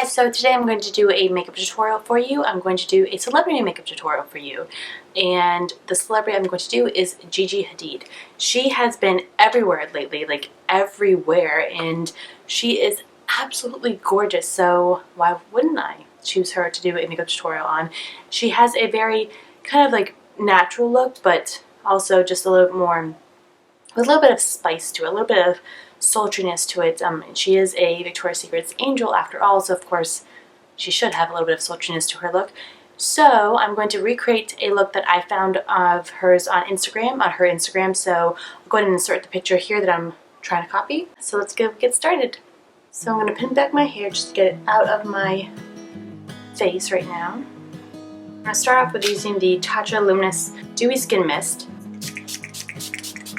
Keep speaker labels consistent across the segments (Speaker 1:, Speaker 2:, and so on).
Speaker 1: guys, so today I'm going to do a makeup tutorial for you. I'm going to do a celebrity makeup tutorial for you. And the celebrity I'm going to do is Gigi Hadid. She has been everywhere lately, like everywhere, and she is absolutely gorgeous. So why wouldn't I choose her to do a makeup tutorial on? She has a very kind of like natural look, but also just a little bit more, with a little bit of spice to it, a little bit of sultriness to it. She is a Victoria's Secret's angel after all, so of course she should have a little bit of sultriness to her look. So I'm going to recreate a look that I found of hers on Instagram, so I'll go ahead and insert the picture here that I'm trying to copy. So let's get started. So I'm going to pin back my hair just to get it out of my face right now. I'm going to start off with using the Tatcha Luminous Dewy Skin Mist.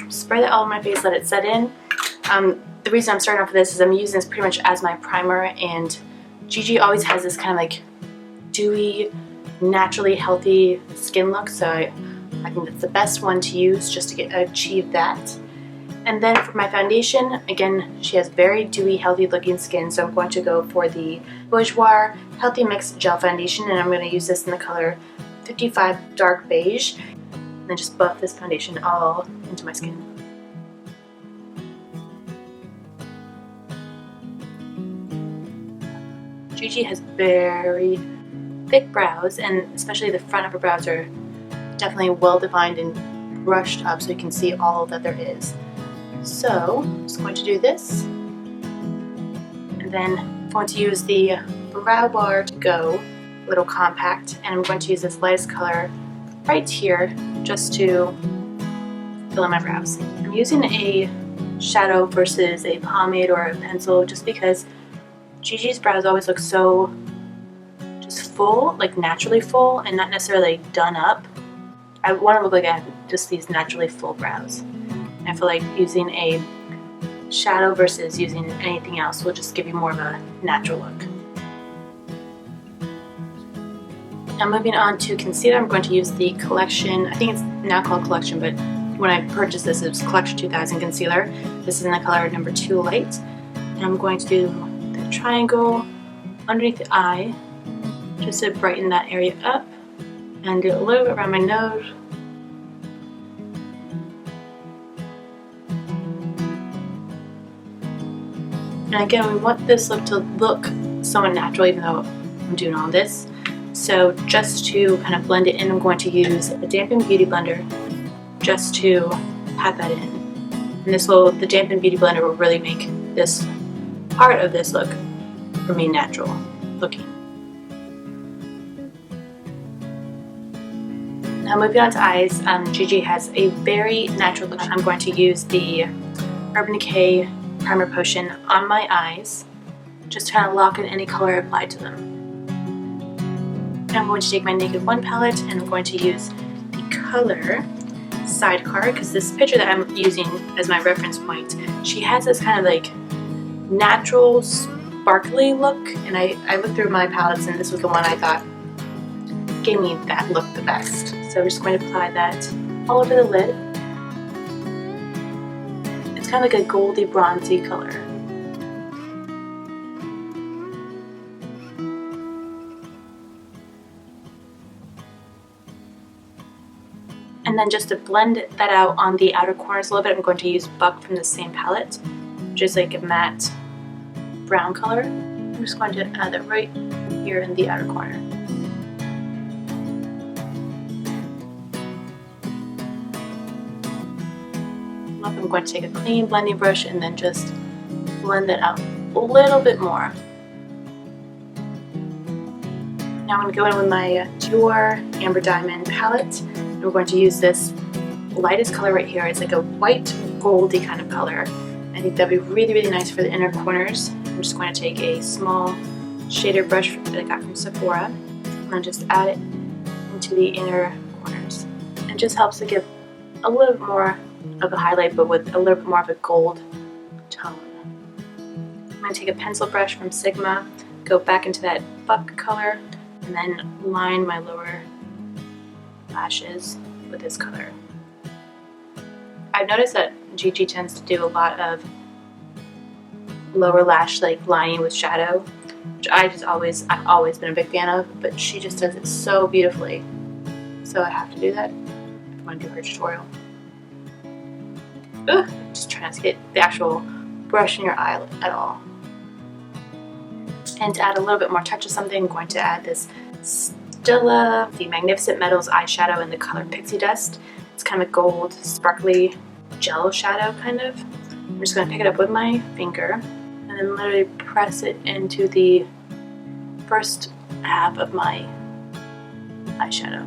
Speaker 1: Spray that all over my face, let it set in. The reason I'm starting off with this is I'm using this pretty much as my primer, and Gigi always has this kind of like dewy, naturally healthy skin look, so I think that's the best one to use just to achieve that. And then for my foundation, again, she has very dewy, healthy looking skin, so I'm going to go for the Woodward Healthy Mix Gel Foundation, and I'm going to use this in the color 55 Dark Beige, and then just buff this foundation all into my skin. Gigi has very thick brows, and especially the front of her brows are definitely well defined and brushed up so you can see all that there is. So I'm just going to do this, and then I'm going to use the Brow Bar To Go Little Compact, and I'm going to use this lightest color right here just to fill in my brows. I'm using a shadow versus a pomade or a pencil just because Gigi's brows always look so just full, like naturally full, and not necessarily done up. I want to look like I have just these naturally full brows. And I feel like using a shadow versus using anything else will just give you more of a natural look. Now moving on to concealer, I'm going to use the Collection, I think it's now called Collection, but when I purchased this it was Collection 2000 Concealer. This is in the color number 2 Light. And I'm going to do triangle underneath the eye just to brighten that area up, and do a little bit around my nose. And again, we want this look to look somewhat natural even though I'm doing all this. So just to kind of blend it in, I'm going to use a dampened beauty blender just to pat that in. And the dampened beauty blender will really make this part of this look remain natural looking. Now moving on to eyes, Gigi has a very natural look. I'm going to use the Urban Decay Primer Potion on my eyes just to kind of lock in any color applied to them. Now I'm going to take my Naked One palette and I'm going to use the color Sidecar, because this picture that I'm using as my reference point, she has this kind of like natural sparkly look, and I looked through my palettes and this was the one I thought gave me that look the best. So we're just going to apply that all over the lid. It's kind of like a goldy bronzy color. And then just to blend that out on the outer corners a little bit, I'm going to use Buck from the same palette, which is like a matte brown color. I'm just going to add that right here in the outer corner. I'm going to take a clean blending brush and then just blend that out a little bit more. Now I'm going to go in with my Dior Amber Diamond palette. We're going to use this lightest color right here. It's like a white goldy kind of color. I think that'd be really, really nice for the inner corners. I'm just going to take a small shader brush that I got from Sephora and just add it into the inner corners. It just helps to give a little bit more of a highlight, but with a little bit more of a gold tone. I'm going to take a pencil brush from Sigma, go back into that buck color, and then line my lower lashes with this color. I've noticed that Gigi tends to do a lot of lower lash like lining with shadow, which I've always been a big fan of, but she just does it so beautifully. So I have to do that if I'm going to do her tutorial. Ugh, just try not to get the actual brush in your eye at all. And to add a little bit more touch of something, I'm going to add this Stila, the Magnificent Metals eyeshadow in the color Pixie Dust. It's kind of a gold, sparkly gel shadow, kind of. I'm just going to pick it up with my finger and then literally press it into the first half of my eyeshadow.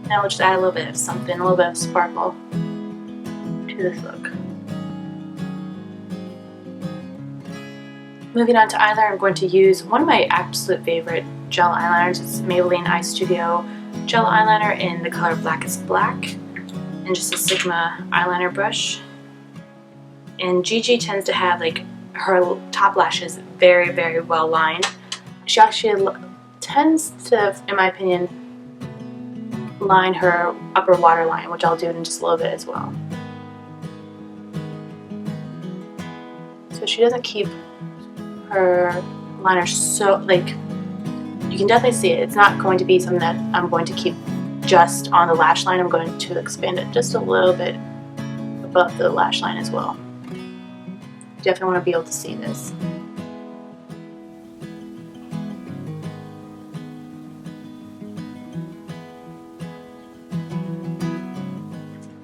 Speaker 1: Now we'll just add a little bit of something, a little bit of sparkle to this look. Moving on to eyeliner, I'm going to use one of my absolute favorite gel eyeliners. It's Maybelline Eye Studio gel eyeliner in the color Blackest Black, and just a Sigma eyeliner brush. And Gigi tends to have like her top lashes very, very well lined. She actually tends to, in my opinion, line her upper waterline, which I'll do in just a little bit as well. So she doesn't keep her liner so, like, you can definitely see it. It's not going to be something that I'm going to keep just on the lash line. I'm going to expand it just a little bit above the lash line as well. You definitely want to be able to see this.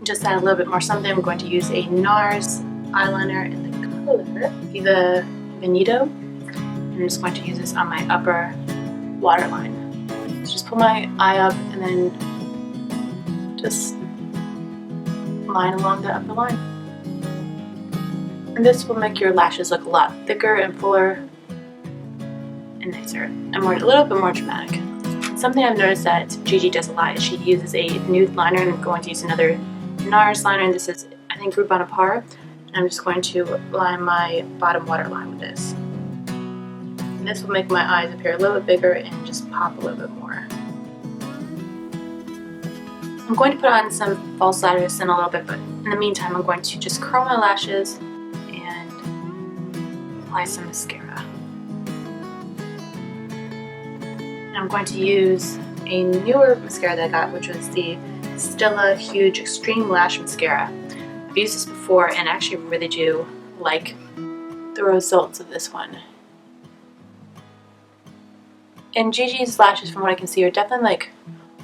Speaker 1: Just add a little bit more something. I'm going to use a NARS eyeliner in the color Viva Veneto. I'm just going to use this on my upper waterline. So just pull my eye up and then just line along the upper line. And this will make your lashes look a lot thicker and fuller and nicer and a little bit more dramatic. Something I've noticed that Gigi does a lot is she uses a nude liner, and I'm going to use another NARS liner, and this is, I think, Group on a Par. And I'm just going to line my bottom waterline with this. And this will make my eyes appear a little bit bigger and just pop a little bit more. I'm going to put on some false lashes in a little bit, but in the meantime I'm going to just curl my lashes and apply some mascara. And I'm going to use a newer mascara that I got, which was the Stila Huge Extreme Lash Mascara. I've used this before and I actually really do like the results of this one. And Gigi's lashes, from what I can see, are definitely like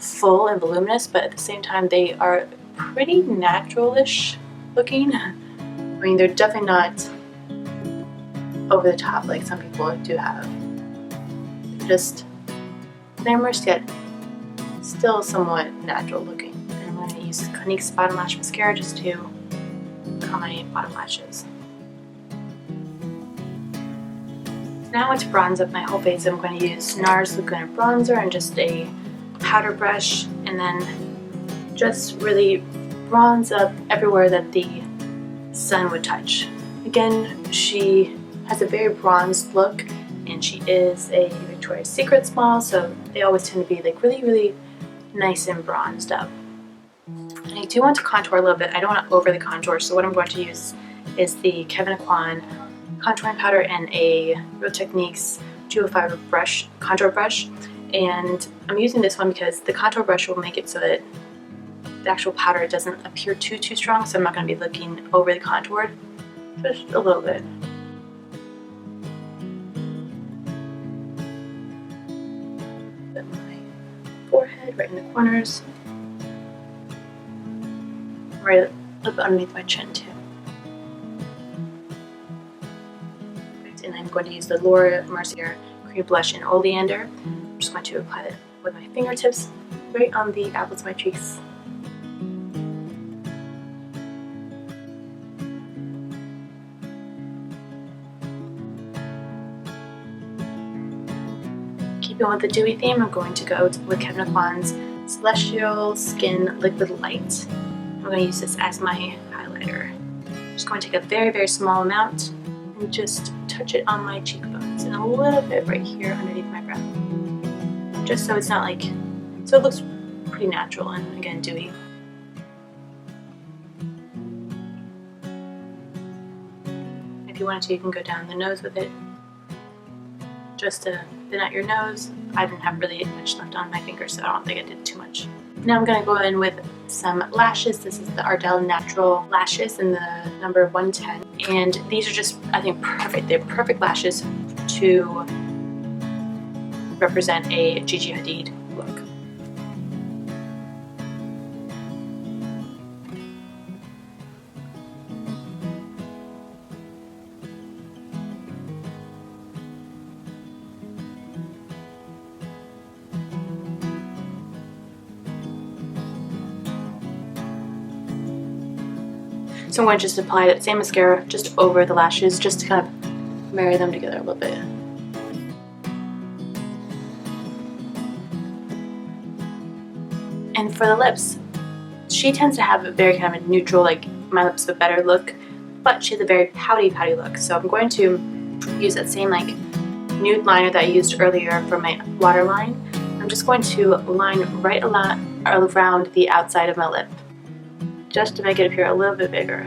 Speaker 1: full and voluminous, but at the same time they are pretty natural-ish looking. I mean, they're definitely not over the top like some people do have. They're just glamorous yet still somewhat natural looking. And I'm going to use Clinique's Bottom Lash Mascara just to curl my bottom lashes. Now to bronze up my whole face, I'm going to use NARS Laguna Bronzer and just a powder brush, and then just really bronze up everywhere that the sun would touch. Again, she has a very bronzed look, and she is a Victoria's Secret small, so they always tend to be like really, really nice and bronzed up. And I do want to contour a little bit. I don't want to overly contour, so what I'm going to use is the Kevyn Aucoin contouring powder and a Real Techniques Jewel Fiber brush, contour brush. And I'm using this one because the contour brush will make it so that the actual powder doesn't appear too strong, so I'm not going to be looking overly contoured, just a little bit. Put my forehead right in the corners, right a little bit underneath my chin too. And I'm going to use the Laura Mercier Cream Blush in Oleander. I'm just going to apply that with my fingertips right on the apples of my cheeks. Keeping with the dewy theme, I'm going to go with Kevyn Aucoin's Celestial Skin Liquid Light. I'm going to use this as my highlighter. I'm just going to take a very, very small amount and just touch it on my cheekbones and a little bit right here underneath my brow. Just so it's not like, so it looks pretty natural and again dewy. If you wanted to, you can go down the nose with it. just to thin out your nose. I didn't have really much left on my fingers, so I don't think I did too much. Now I'm going to go in with some lashes. This is the Ardell Natural lashes in the number 110. And these are just, I think, perfect. They're perfect lashes to represent a Gigi Hadid look. So I'm going to just apply that same mascara just over the lashes, just to kind of marry them together a little bit. And for the lips, she tends to have a very kind of a neutral, like my lips have a better look, but she has a very pouty look. So I'm going to use that same like nude liner that I used earlier for my waterline. I'm just going to line right around the outside of my lip, just to make it appear a little bit bigger.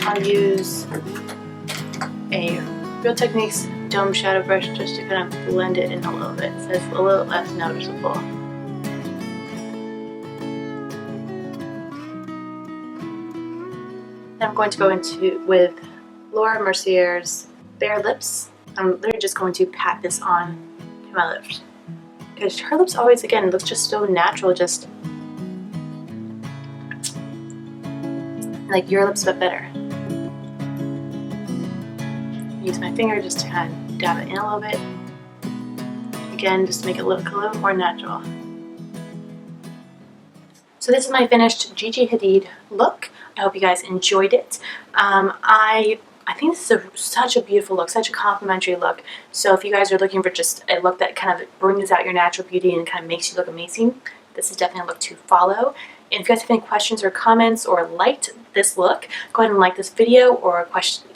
Speaker 1: I'll use a Real Techniques Dome Shadow Brush just to kind of blend it in a little bit so it's a little less noticeable. Then I'm going to go into with Laura Mercier's Bare Lips. I'm literally just going to pat this on my lips, because her lips always, again, look just so natural, just like your lips but better. Use my finger just to kind of dab it in a little bit. Again, just to make it look a little more natural. So this is my finished Gigi Hadid look. I hope you guys enjoyed it. I think this is such a beautiful look, such a complimentary look. So if you guys are looking for just a look that kind of brings out your natural beauty and kind of makes you look amazing, this is definitely a look to follow. And if you guys have any questions or comments or liked this look, go ahead and like this video or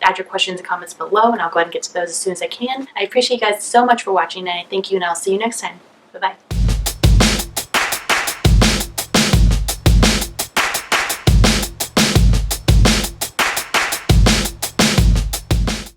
Speaker 1: add your questions and comments below, and I'll go ahead and get to those as soon as I can. I appreciate you guys so much for watching, and I thank you, and I'll see you next time.